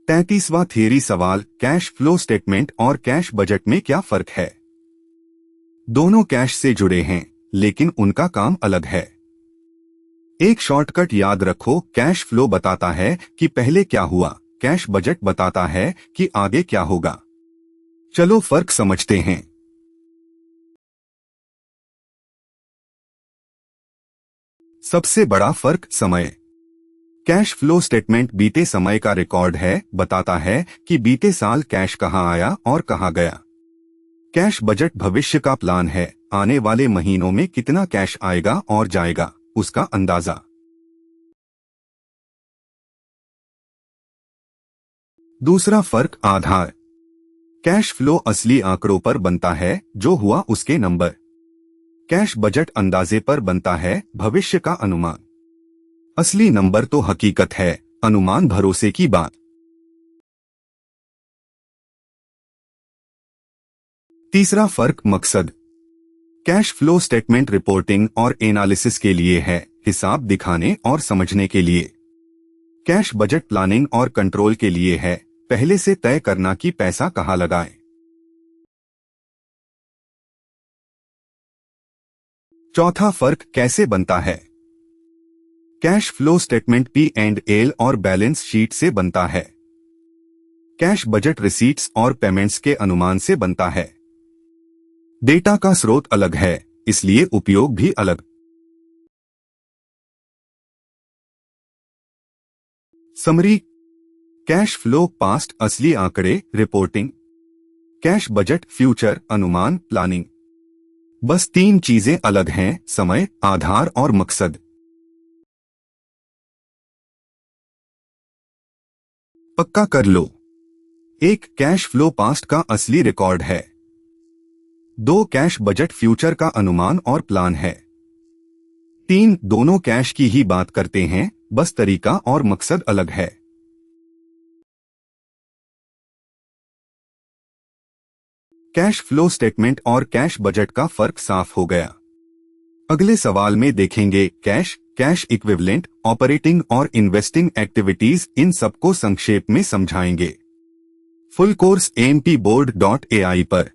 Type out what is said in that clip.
33वां theory सवाल, cash flow statement और cash budget में क्या फर्क है? दोनों कैश से जुड़े हैं, लेकिन उनका काम अलग है। एक शॉर्टकट याद रखो, कैश फ्लो बताता है कि पहले क्या हुआ, कैश बजट बताता है कि आगे क्या होगा। चलो फर्क समझते हैं। सबसे बड़ा फर्क समय। कैश फ्लो स्टेटमेंट बीते समय का रिकॉर्ड है, बताता है कि बीते साल कैश कहां आया और कहां गया। कैश बजट भविष्य का प्लान है, आने वाले महीनों में कितना कैश आएगा और जाएगा, उसका अंदाजा। दूसरा फर्क आधार। कैश फ्लो असली आंकड़ों पर बनता है, जो हुआ उसके नंबर। कैश बजट अंदाजे पर बनता है, भविष्य का अनुमान। असली नंबर तो हकीकत है, अनुमान भरोसे की बात। तीसरा फर्क मकसद। कैश फ्लो स्टेटमेंट रिपोर्टिंग और एनालिसिस के लिए है, हिसाब दिखाने और समझने के लिए। कैश बजट प्लानिंग और कंट्रोल के लिए है, पहले से तय करना कि पैसा कहां लगाएं। चौथा फर्क कैसे बनता है। कैश फ्लो स्टेटमेंट P&L और बैलेंस शीट से बनता है। कैश बजट रिसीट्स और पेमेंट्स के अनुमान से बनता है। डेटा का स्रोत अलग है, इसलिए उपयोग भी अलग। समरी। कैश फ्लो पास्ट असली आंकड़े रिपोर्टिंग, कैश बजट फ्यूचर अनुमान प्लानिंग। बस 3 चीजें अलग हैं, समय, आधार और मकसद। पक्का कर लो। 1 कैश फ्लो पास्ट का असली रिकॉर्ड है। 2 कैश बजट फ्यूचर का अनुमान और प्लान है। 3 दोनों कैश की ही बात करते हैं, बस तरीका और मकसद अलग है। कैश फ्लो स्टेटमेंट और कैश बजट का फर्क साफ हो गया। अगले सवाल में देखेंगे कैश, कैश इक्विवेलेंट, ऑपरेटिंग और इन्वेस्टिंग एक्टिविटीज, इन सबको संक्षेप में समझाएंगे। फुल कोर्स AMPboard.ai पर।